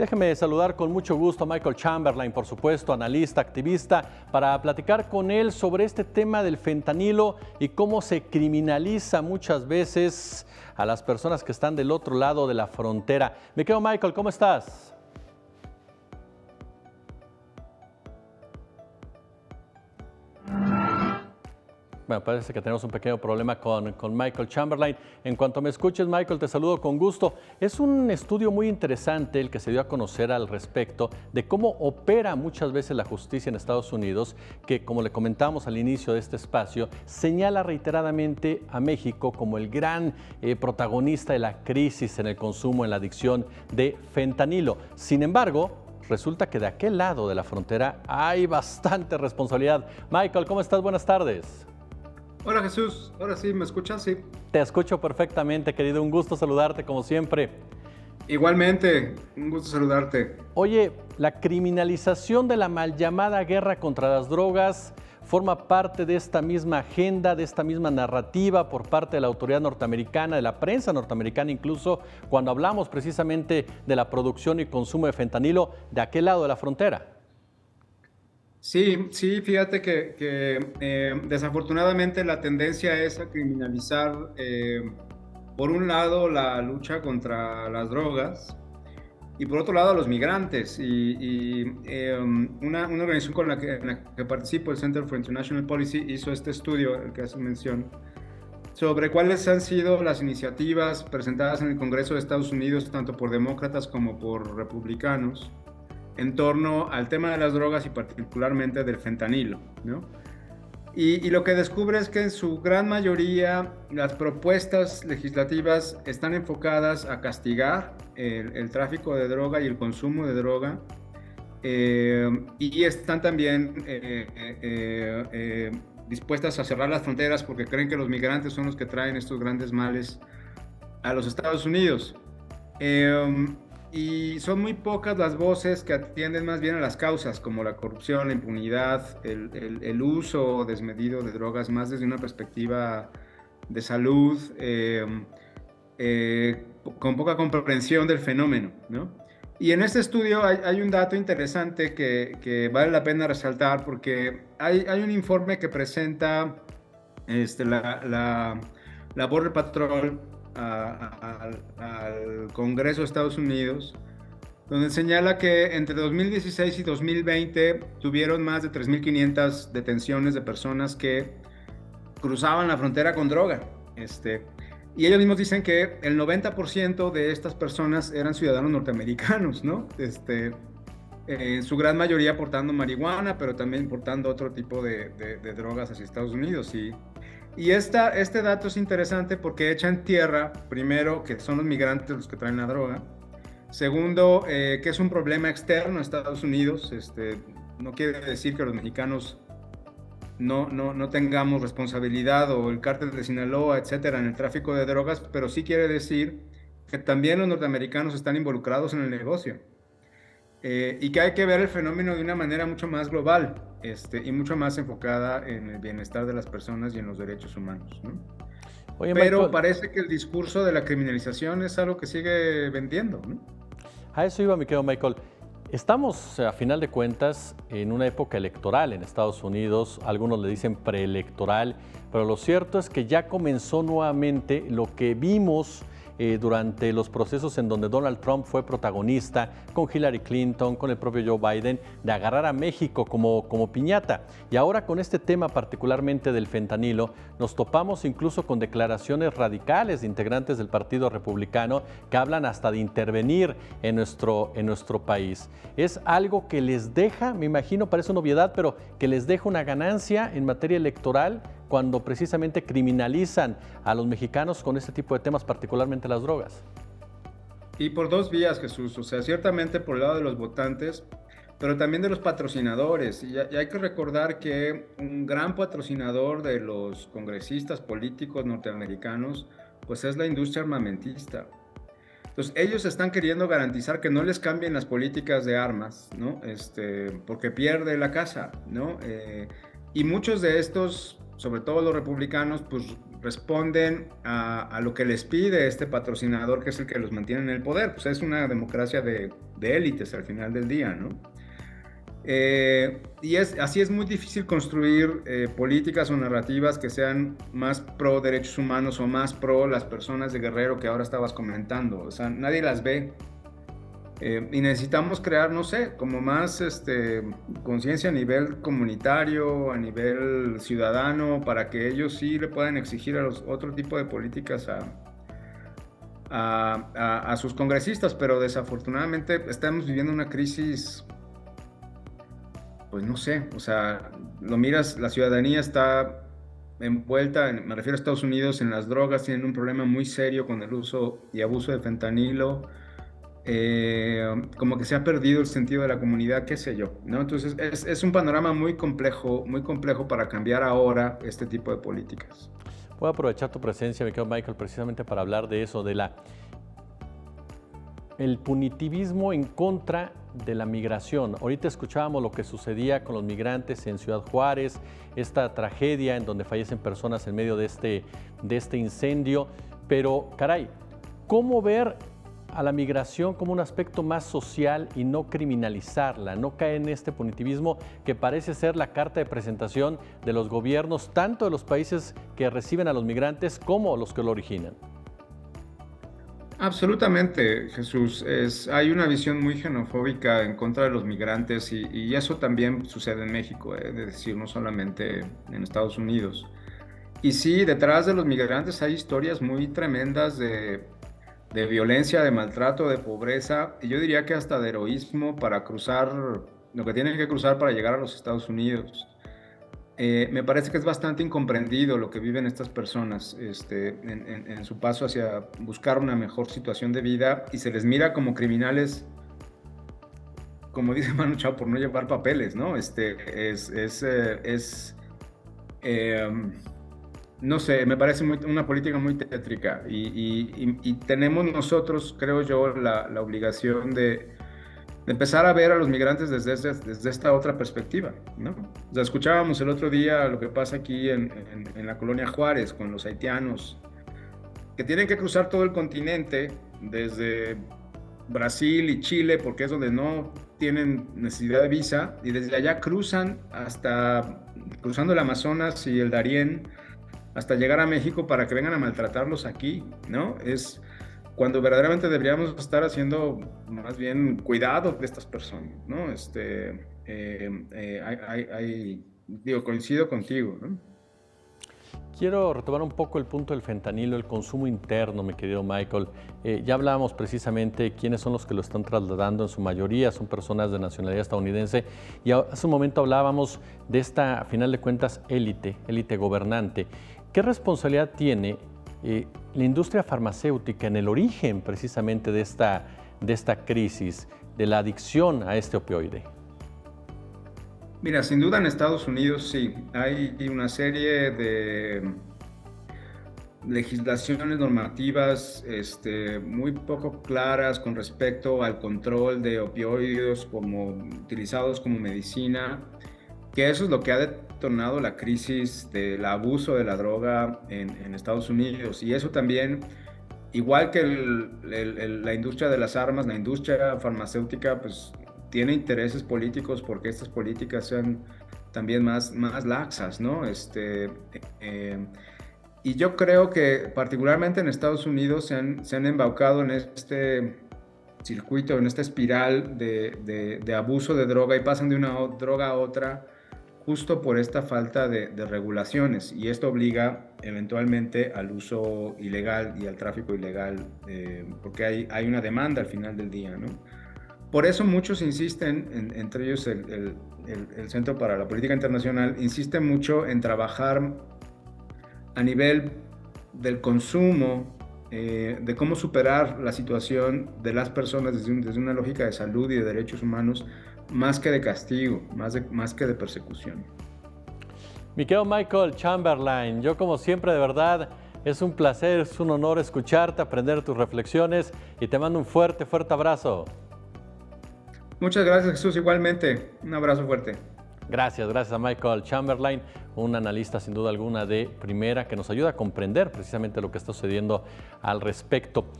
Déjeme saludar con mucho gusto a Michael Chamberlain, por supuesto, analista, activista, para platicar con él sobre este tema del fentanilo y cómo se criminaliza muchas veces a las personas que están del otro lado de la frontera. Mi querido Michael, ¿cómo estás? Bueno, parece que tenemos un pequeño problema con Michael Chamberlain. En cuanto me escuches, Michael, te saludo con gusto. Es un estudio muy interesante el que se dio a conocer al respecto de cómo opera muchas veces la justicia en Estados Unidos, que, como le comentamos al inicio de este espacio, señala reiteradamente a México como el gran protagonista de la crisis en el consumo, en la adicción de fentanilo. Sin embargo, resulta que de aquel lado de la frontera hay bastante responsabilidad. Michael, ¿cómo estás? Buenas tardes. Hola Jesús, ahora sí, ¿me escuchas? Sí. Te escucho perfectamente, querido. Un gusto saludarte como siempre. Igualmente, un gusto saludarte. Oye, la criminalización de la mal llamada guerra contra las drogas forma parte de esta misma agenda, de esta misma narrativa por parte de la autoridad norteamericana, de la prensa norteamericana incluso, cuando hablamos precisamente de la producción y consumo de fentanilo de aquel lado de la frontera. Sí, fíjate que desafortunadamente la tendencia es a criminalizar, por un lado, la lucha contra las drogas y por otro lado a los migrantes. Una organización en la que participo, el Center for International Policy, hizo este estudio, el que hace mención, sobre cuáles han sido las iniciativas presentadas en el Congreso de Estados Unidos, tanto por demócratas como por republicanos, en torno al tema de las drogas y particularmente del fentanilo, ¿no? Y lo que descubre es que en su gran mayoría las propuestas legislativas están enfocadas a castigar el tráfico de droga y el consumo de droga, y están también dispuestas a cerrar las fronteras porque creen que los migrantes son los que traen estos grandes males a los Estados Unidos. Y son muy pocas las voces que atienden más bien a las causas, como la corrupción, la impunidad, el uso desmedido de drogas, más desde una perspectiva de salud, con poca comprensión del fenómeno, ¿no? Y en este estudio hay un dato interesante que vale la pena resaltar, porque hay un informe que presenta la Border Patrol al Congreso de Estados Unidos, donde señala que entre 2016 y 2020 tuvieron más de 3.500 detenciones de personas que cruzaban la frontera con droga. Y ellos mismos dicen que el 90% de estas personas eran ciudadanos norteamericanos, ¿no? En su gran mayoría portando marihuana, pero también portando otro tipo de drogas hacia Estados Unidos. Y este dato es interesante porque echa en tierra, primero, que son los migrantes los que traen la droga. Segundo, que es un problema externo a Estados Unidos. No quiere decir que los mexicanos no tengamos responsabilidad, o el cártel de Sinaloa, etcétera, en el tráfico de drogas, pero sí quiere decir que también los norteamericanos están involucrados en el negocio. Y que hay que ver el fenómeno de una manera mucho más global, y mucho más enfocada en el bienestar de las personas y en los derechos humanos, ¿no? Oye, pero Michael, parece que el discurso de la criminalización es algo que sigue vendiendo, ¿no? a eso iba, mi querido Michael. Estamos, a final de cuentas, en una época electoral en Estados Unidos. Algunos le dicen preelectoral, pero lo cierto es que ya comenzó nuevamente lo que vimos durante los procesos en donde Donald Trump fue protagonista, con Hillary Clinton, con el propio Joe Biden, de agarrar a México como piñata. Y ahora con este tema particularmente del fentanilo, nos topamos incluso con declaraciones radicales de integrantes del Partido Republicano que hablan hasta de intervenir en nuestro país. Es algo que les deja, me imagino, parece una obviedad, pero que les deja una ganancia en materia electoral cuando precisamente criminalizan a los mexicanos con este tipo de temas, particularmente las drogas. Y por dos vías, Jesús. O sea, ciertamente por el lado de los votantes, pero también de los patrocinadores. Y hay que recordar que un gran patrocinador de los congresistas políticos norteamericanos, pues es la industria armamentista. Entonces, ellos están queriendo garantizar que no les cambien las políticas de armas, ¿no? Porque pierde la casa, ¿no? Y muchos de estos, sobre todo los republicanos, pues responden a lo que les pide este patrocinador, que es el que los mantiene en el poder. Pues es una democracia de élites al final del día, ¿no? Y así es muy difícil construir políticas o narrativas que sean más pro derechos humanos o más pro las personas de Guerrero que ahora estabas comentando. O sea, nadie las ve. Y necesitamos crear, no sé, como más conciencia a nivel comunitario, a nivel ciudadano, para que ellos sí le puedan exigir a los otro tipo de políticas a sus congresistas. Pero desafortunadamente estamos viviendo una crisis, pues no sé, o sea, lo miras, la ciudadanía está envuelta, me refiero a Estados Unidos, en las drogas, tienen un problema muy serio con el uso y abuso de fentanilo. Como que se ha perdido el sentido de la comunidad, qué sé yo, ¿no? Entonces es un panorama muy complejo para cambiar ahora este tipo de políticas. Voy a aprovechar tu presencia, mi querido Michael, precisamente para hablar de eso, el punitivismo en contra de la migración. Ahorita escuchábamos lo que sucedía con los migrantes en Ciudad Juárez, esta tragedia en donde fallecen personas en medio de este incendio, pero caray, ¿cómo ver a la migración como un aspecto más social y no criminalizarla, no caer en este punitivismo que parece ser la carta de presentación de los gobiernos, tanto de los países que reciben a los migrantes como los que lo originan? Absolutamente, Jesús. Hay una visión muy xenofóbica en contra de los migrantes y eso también sucede en México, es decir, no solamente en Estados Unidos. Y sí, detrás de los migrantes hay historias muy tremendas de violencia, de maltrato, de pobreza, y yo diría que hasta de heroísmo para cruzar lo que tienen que cruzar para llegar a los Estados Unidos. Me parece que es bastante incomprendido lo que viven estas personas en su paso hacia buscar una mejor situación de vida, y se les mira como criminales, como dice Manu Chao, por no llevar papeles, ¿no? No sé, me parece una política muy tétrica y tenemos nosotros, creo yo, la obligación de empezar a ver a los migrantes desde esta otra perspectiva, ¿no? O sea, escuchábamos el otro día lo que pasa aquí en la colonia Juárez con los haitianos, que tienen que cruzar todo el continente desde Brasil y Chile, porque es donde no tienen necesidad de visa, y desde allá cruzando el Amazonas y el Darién, hasta llegar a México para que vengan a maltratarlos aquí, ¿no? Es cuando verdaderamente deberíamos estar haciendo más bien cuidado de estas personas, ¿no? Coincido contigo, ¿no? Quiero retomar un poco el punto del fentanilo, el consumo interno, mi querido Michael. Ya hablábamos precisamente quiénes son los que lo están trasladando, en su mayoría son personas de nacionalidad estadounidense, y hace un momento hablábamos de esta, a final de cuentas, élite gobernante. ¿Qué responsabilidad tiene la industria farmacéutica en el origen precisamente de esta crisis, de la adicción a este opioide? Mira, sin duda en Estados Unidos sí, hay una serie de legislaciones normativas muy poco claras con respecto al control de opioides utilizados como medicina, que eso es lo que ha detonado la crisis del abuso de la droga en Estados Unidos. Y eso también, igual que la industria de las armas, la industria farmacéutica, pues tiene intereses políticos porque estas políticas sean también más laxas, ¿no? Y yo creo que particularmente en Estados Unidos se han embaucado en este circuito, en esta espiral de abuso de droga, y pasan de una droga a otra justo por esta falta de regulaciones, y esto obliga eventualmente al uso ilegal y al tráfico ilegal, porque hay una demanda al final del día, ¿no? Por eso muchos insisten, entre ellos el Centro para la Política Internacional, insiste mucho en trabajar a nivel del consumo, de cómo superar la situación de las personas desde una lógica de salud y de derechos humanos, más que de castigo, más que de persecución. Mi querido Michael Chamberlain, yo como siempre, de verdad, es un placer, es un honor escucharte, aprender tus reflexiones, y te mando un fuerte, fuerte abrazo. Muchas gracias, Jesús, igualmente. Un abrazo fuerte. Gracias a Michael Chamberlain. un analista sin duda alguna de primera que nos ayuda a comprender precisamente lo que está sucediendo al respecto.